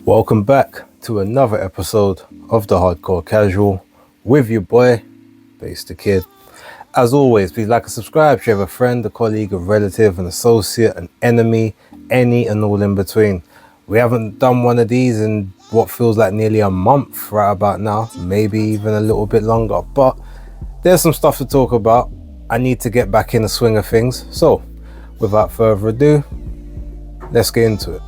Welcome back to another episode of the Hardcore Casual with your boy, Base the Kid. As always, please like and subscribe if you have a friend, a colleague, a relative, an associate, an enemy, any and all in between. We haven't done one of these in what feels like nearly a month right about now, maybe even a little bit longer, but there's some stuff to talk about. I need to get back in the swing of things, so without further ado, let's get into it.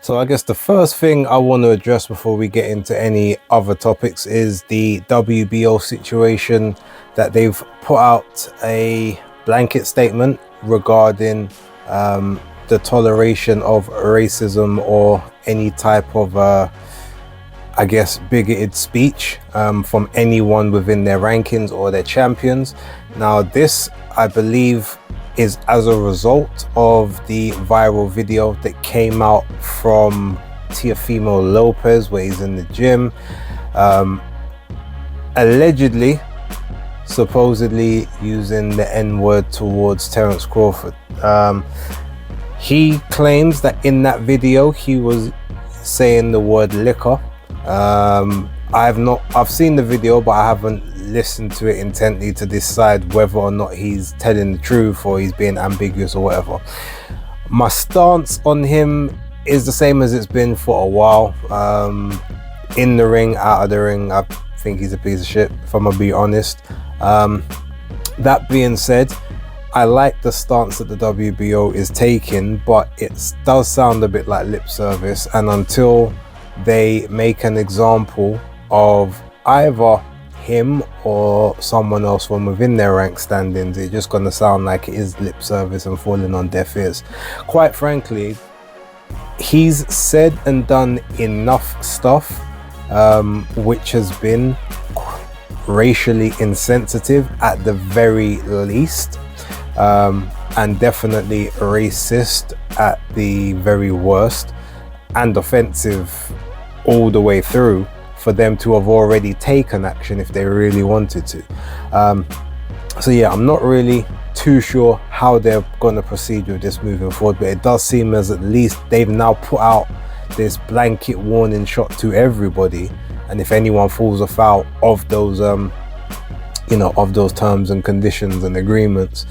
So I guess the first thing I want to address before we get into any other topics is the WBO situation, that they've put out a blanket statement regarding the toleration of racism or any type of I guess bigoted speech from anyone within their rankings or their champions. Now this, I believe, is as a result of the viral video that came out from Teofimo Lopez where he's in the gym, allegedly, supposedly using the N-word towards Terence Crawford. He claims that in that video he was saying the word liquor. I've seen the video, but I haven't listened to it intently to decide whether or not he's telling the truth or he's being ambiguous or whatever. My stance on him is the same as it's been for a while. In the ring, out of the ring, I think he's a piece of shit, if I'm gonna be honest. That being said, I like the stance that the WBO is taking, but it does sound a bit like lip service, and until they make an example of either him or someone else from within their rank standings, it's just going to sound like it is lip service and falling on deaf ears. Quite frankly, he's said and done enough stuff which has been racially insensitive at the very least, and definitely racist at the very worst, and offensive all the way through, for them to have already taken action if they really wanted to. So yeah, I'm not really too sure how they're going to proceed with this moving forward, but it does seem as at least they've now put out this blanket warning shot to everybody, and if anyone falls afoul of those of those terms and conditions and agreements,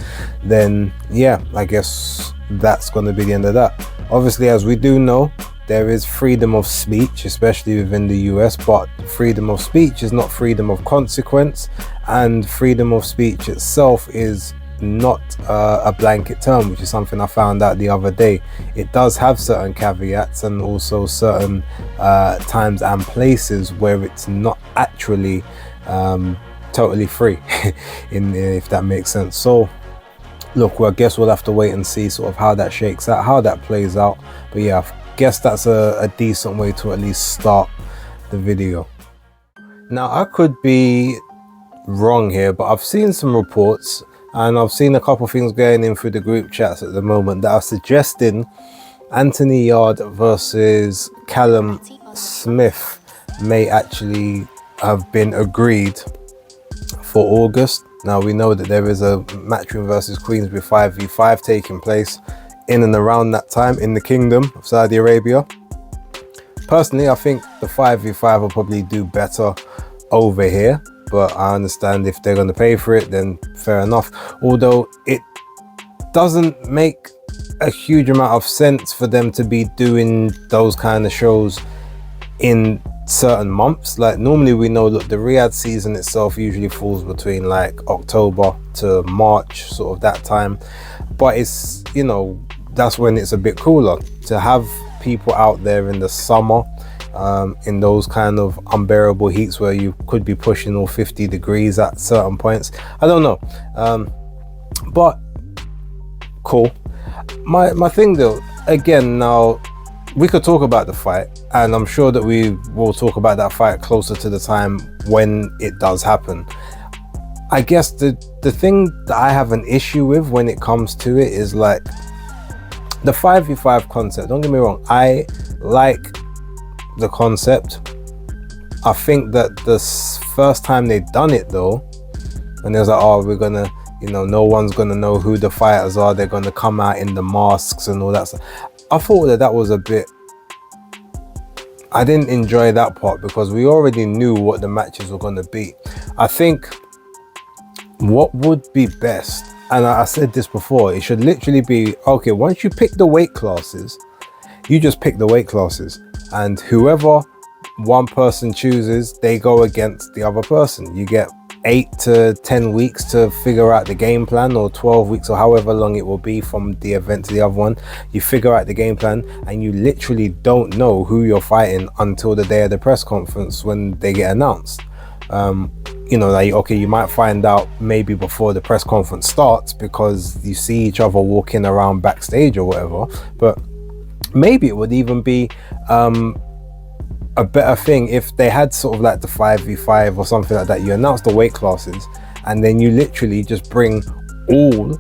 then yeah, I guess that's going to be the end of that. Obviously, as we do know, there is freedom of speech, especially within the US, but freedom of speech is not freedom of consequence, and freedom of speech itself is not a blanket term, which is something I found out the other day. It does have certain caveats and also certain times and places where it's not actually totally free, if that makes sense. So look, well, I guess we'll have to wait and see sort of how that shakes out, how that plays out. But yeah, I guess that's a decent way to at least start the video. Now, I could be wrong here, but I've seen some reports and I've seen a couple of things going in through the group chats at the moment that are suggesting Anthony Yarde versus Callum Smith may actually have been agreed for August. Now, we know that there is a Matchroom versus Queensberry 5v5 taking place in and around that time in the Kingdom of Saudi Arabia. Personally, I think the 5v5 will probably do better over here, but I understand if they're going to pay for it, then fair enough. Although it doesn't make a huge amount of sense for them to be doing those kind of shows in certain months. Like normally we know that the Riyadh season itself usually falls between like October to March, sort of that time, but it's, you know, that's when it's a bit cooler. To have people out there in the summer in those kind of unbearable heats where you could be pushing all 50 degrees at certain points, I don't know, but cool. My thing though, again, now we could talk about the fight, and I'm sure that we will talk about that fight closer to the time when it does happen. I guess the thing that I have an issue with when it comes to it is like the 5v5 concept. Don't get me wrong, I like the concept. I think that the first time they done it though, and they was like, oh, we're gonna, you know, no one's gonna know who the fighters are, they're gonna come out in the masks and all that stuff. I thought that was a bit I didn't enjoy that part because we already knew what the matches were going to be. I think what would be best, and I said this before, it should literally be, okay, once you pick the weight classes, you just pick the weight classes, and whoever one person chooses, they go against the other person. You get 8 to 10 weeks to figure out the game plan, or 12 weeks, or however long it will be from the event to the other one. You figure out the game plan, and you literally don't know who you're fighting until the day of the press conference when they get announced. You know, like, okay, you might find out maybe before the press conference starts because you see each other walking around backstage or whatever, but maybe it would even be a better thing if they had sort of like the 5v5 or something like that. You announce the weight classes and then you literally just bring all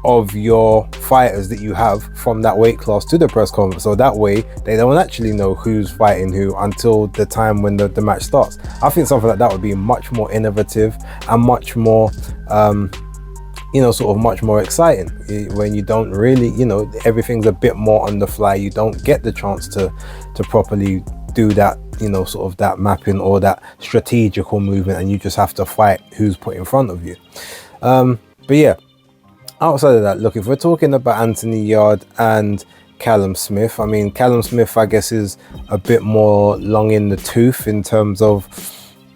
of your fighters that you have from that weight class to the press conference, so that way they don't actually know who's fighting who until the time when the match starts. I think something like that would be much more innovative and much more you know, sort of much more exciting when you don't really, you know, everything's a bit more on the fly. You don't get the chance to properly do that, you know, sort of that mapping or that strategical movement, and you just have to fight who's put in front of you. But yeah, outside of that, look, if we're talking about Anthony Yarde and Callum Smith, I mean, Callum Smith, I guess, is a bit more long in the tooth in terms of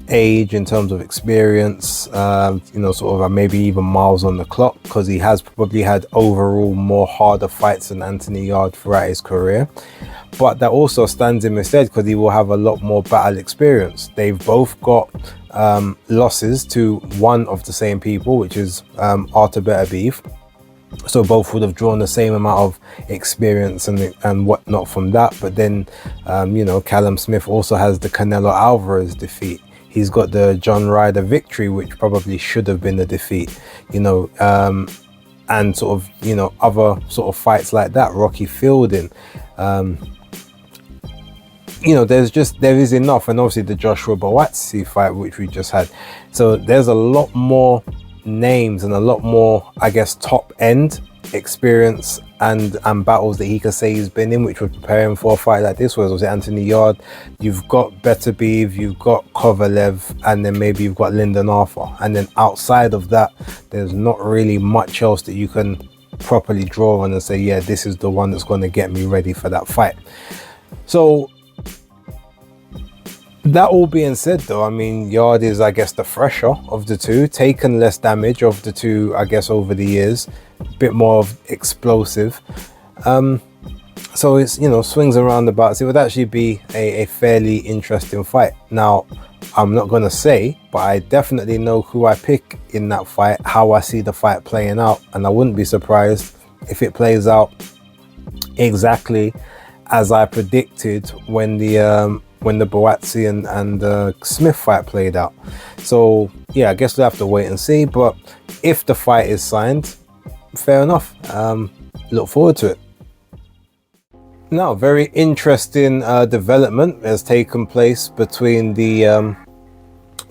age, in terms of experience, you know, sort of maybe even miles on the clock, because he has probably had overall more harder fights than Anthony Yarde throughout his career. But that also stands in his stead because he will have a lot more battle experience. They've both got losses to one of the same people, which is Artur Beterbiev. So both would have drawn the same amount of experience and whatnot from that. But then, you know, Callum Smith also has the Canelo Alvarez defeat. He's got the John Ryder victory, which probably should have been a defeat, you know, and sort of, you know, other sort of fights like that, Rocky Fielding. You know, there is enough, and obviously the Joshua Buatsi fight, which we just had. So there's a lot more names and a lot more, I guess, top end experience and battles that he could say he's been in, which would prepare him for a fight like this. Whereas obviously Anthony Yarde, you've got Beterbiev, you've got Kovalev, and then maybe you've got Lyndon Arthur, and then outside of that, there's not really much else that you can properly draw on and say, yeah, this is the one that's going to get me ready for that fight. So that all being said, though, I mean, Yarde is, I guess, the fresher of the two, taken less damage of the two, I guess, over the years, a bit more of explosive. So it's, you know, swings and roundabouts. It would actually be a fairly interesting fight. Now, I'm not going to say, but I definitely know who I pick in that fight, how I see the fight playing out, and I wouldn't be surprised if it plays out exactly as I predicted when the Buatsi and Smith fight played out. So yeah, I guess we'll have to wait and see. But if the fight is signed, fair enough. Look forward to it. Now, very interesting development has taken place between the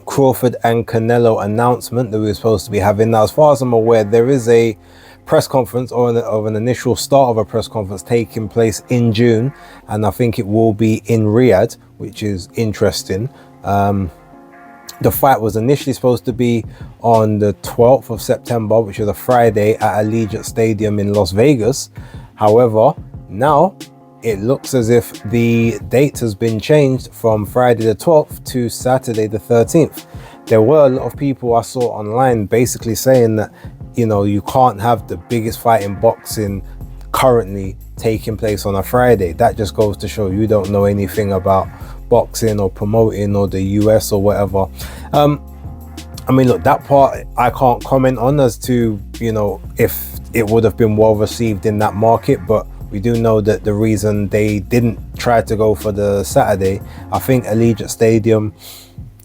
Crawford and Canelo announcement that we were supposed to be having. Now, as far as I'm aware, there is a press conference or an initial start of a press conference taking place in June, and I think it will be in Riyadh, which is interesting. The fight was initially supposed to be on the 12th of September, which is a Friday, at Allegiant Stadium in Las Vegas. However, now it looks as if the date has been changed from Friday the 12th to Saturday the 13th. There were a lot of people I saw online basically saying that, you know, you can't have the biggest fight in boxing currently taking place on a Friday. That just goes to show you don't know anything about boxing or promoting or the US or whatever. I mean, look, that part I can't comment on as to, you know, if it would have been well received in that market, but we do know that the reason they didn't try to go for the Saturday, I think Allegiant Stadium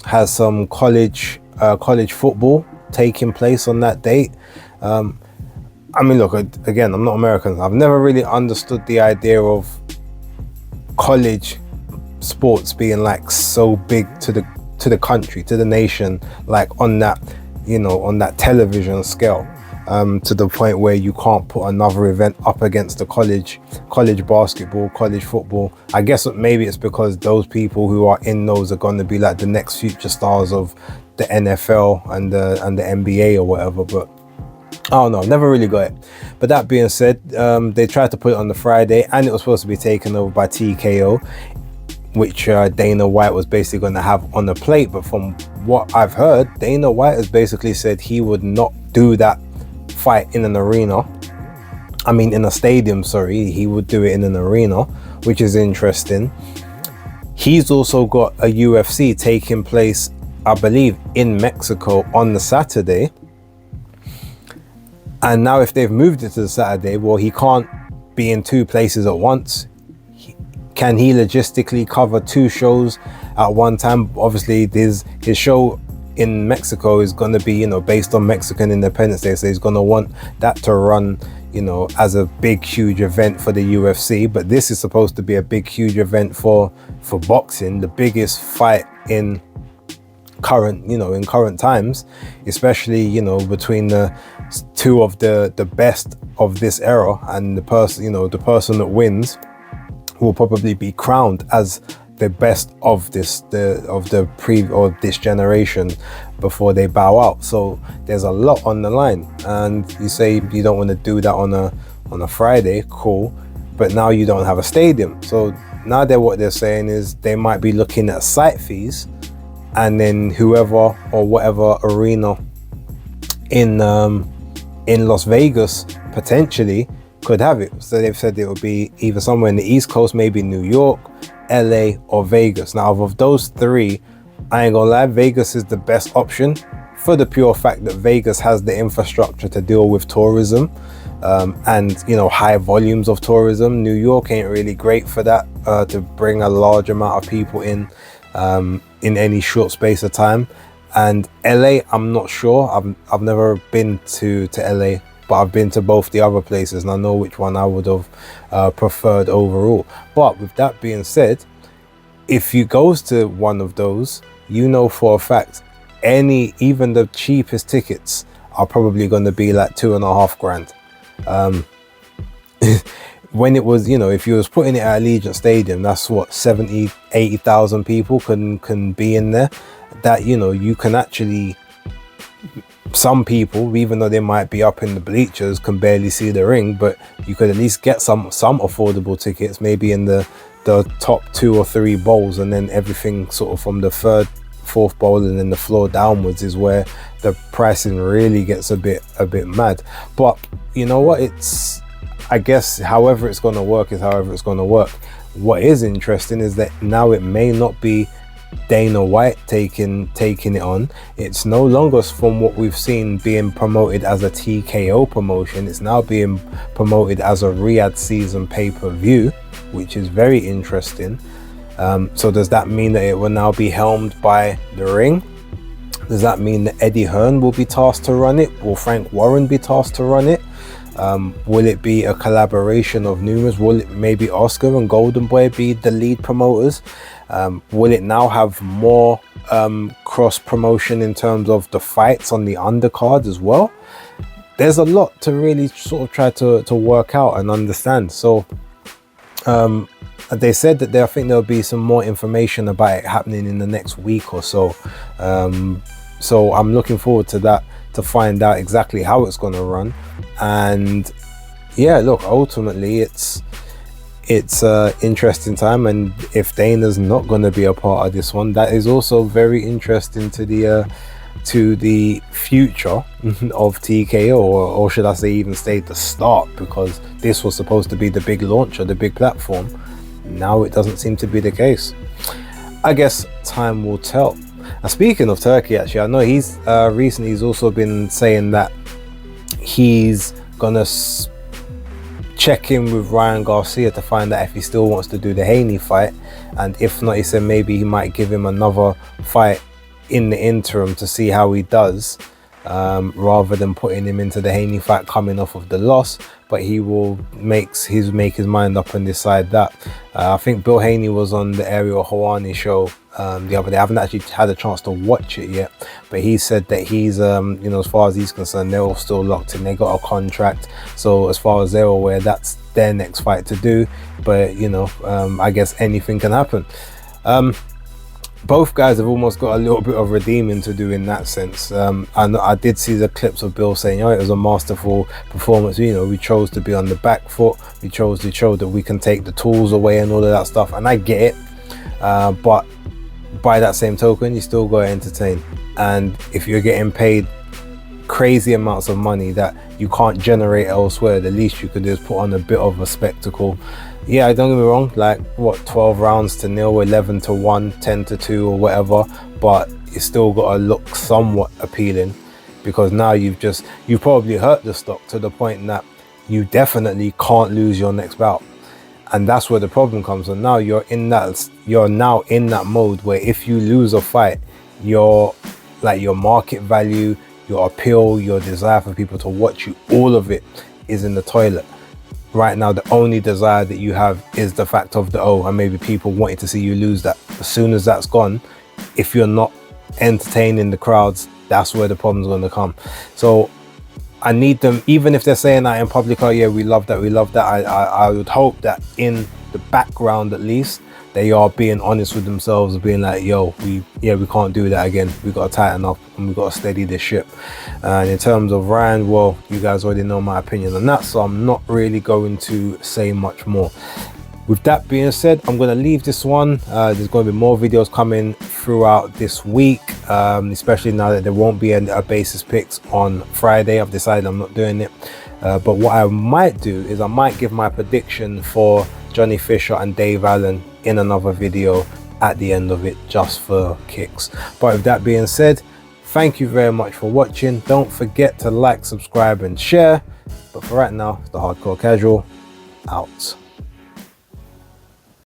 has some college football taking place on that date. I mean, look, again, I'm not American. I've never really understood the idea of college sports being like so big to the country, to the nation, like on that, you know, on that television scale. to the point where you can't put another event up against the college basketball, college football. I guess maybe it's because those people who are in those are going to be like the next future stars of the NFL and the NBA or whatever. But I don't know, never really got it. But that being said, they tried to put it on the Friday, and it was supposed to be taken over by TKO, which Dana White was basically going to have on the plate. But from what I've heard, Dana White has basically said he would not do that fight in an arena. I mean, in a stadium, sorry. He would do it in an arena, which is interesting. He's also got a UFC taking place, I believe, in Mexico on the Saturday. And now if they've moved it to the Saturday, well, he can't be in two places at once. Can he logistically cover two shows at one time? Obviously, his show in Mexico is going to be, based on Mexican Independence Day. So he's going to want that to run, as a big, huge event for the UFC. But this is supposed to be a big, huge event for boxing, the biggest fight in current times, especially, between the two of the best of this era, and the person that wins will probably be crowned as the best of this generation before they bow out. So there's a lot on the line, and you say you don't want to do that on a Friday, cool, but now you don't have a stadium. So now what they're saying is they might be looking at site fees, and then whoever or whatever arena in Las Vegas potentially could have it. So they've said it would be either somewhere in the East Coast, maybe New York, LA, or Vegas. Now, of those three, I ain't gonna lie, Vegas is the best option for the pure fact that Vegas has the infrastructure to deal with tourism, and high volumes of tourism. New York ain't really great for that, to bring a large amount of people in any short space of time. And LA, I'm not sure. I've never been to LA, but I've been to both the other places, and I know which one I would have preferred overall. But with that being said, if you goes to one of those, for a fact, even the cheapest tickets are probably going to be like $2,500. When it was, if you was putting it at Allegiant Stadium, that's what 70,000-80,000 people can be in there. That you can actually, some people, even though they might be up in the bleachers, can barely see the ring, but you could at least get some affordable tickets, maybe in the top 2 or 3 bowls, and then everything sort of from the 3rd, 4th bowl and then the floor downwards is where the pricing really gets a bit mad. But you know what, I guess however it's going to work is however it's going to work. What is interesting is that now it may not be Dana White taking it on. It's no longer, from what we've seen, being promoted as a TKO promotion. It's now being promoted as a Riyadh season pay-per-view, which is very interesting. So does that mean that it will now be helmed by The Ring? Does that mean that Eddie Hearn will be tasked to run it? Will Frank Warren be tasked to run it? Will it be a collaboration of numerous? Will it maybe Oscar and Golden Boy be the lead promoters? Will it now have more cross promotion in terms of the fights on the undercard as well? There's a lot to really sort of try to work out and understand. So they said that I think there'll be some more information about it happening in the next week or so. So I'm looking forward to that, to find out exactly how it's going to run. And yeah, look, ultimately it's an interesting time, and if Dana's not going to be a part of this one, that is also very interesting to the future of TKO, or should I say even stay the start, because this was supposed to be the big launch or the big platform. Now it doesn't seem to be the case. I guess time will tell. Now, speaking of Turkey, actually, I know he's recently he's also been saying that he's gonna check in with Ryan Garcia to find out if he still wants to do the Haney fight, and if not, he said maybe he might give him another fight in the interim to see how he does. rather than putting him into the Haney fight coming off of the loss. But he will make his mind up and decide that. I think Bill Haney was on the Ariel Helwani show the other day. I haven't actually had a chance to watch it yet, but he said that he's you know, as far as he's concerned, they're all still locked in. They got a contract, so as far as they're aware, that's their next fight to do. But you know, I guess anything can happen. Both guys have almost got a little bit of redeeming to do in that sense. And I did see the clips of Bill saying, oh, it was a masterful performance. You know, we chose to be on the back foot. We chose to show that we can take the tools away and all of that stuff. And I get it. But by that same token, you still got to entertain. And if you're getting paid crazy amounts of money that you can't generate elsewhere, the least you could do is put on a bit of a spectacle. Yeah, don't get me wrong, like what, 12 rounds to 0, 11 to 1, 10 to 2 or whatever, but you still got to look somewhat appealing, because now you've probably hurt the stock to the point that you definitely can't lose your next bout. And that's where the problem comes. And now you're now in that mode where if you lose a fight, your market value, your appeal, your desire for people to watch you, all of it is in the toilet. Right now, the only desire that you have is the fact of the and maybe people wanting to see you lose that. As soon as that's gone, if you're not entertaining the crowds, that's where the problem's going to come. So I need them, even if they're saying that in public, oh yeah, we love that, I would hope that in the background at least, they are being honest with themselves, being like, yo, we can't do that again. We got to tighten up and we got to steady this ship. And in terms of Ryan, well, you guys already know my opinion on that, so I'm not really going to say much more. With that being said, I'm going to leave this one. There's going to be more videos coming throughout this week, especially now that there won't be a basis picks on Friday. I've decided I'm not doing it. But what I might do is I might give my prediction for Johnny Fisher and Dave Allen in another video at the end of it, just for kicks. But with that being said, thank you very much for watching. Don't forget to like, subscribe and share. But for right now, the Hardcore Casual out.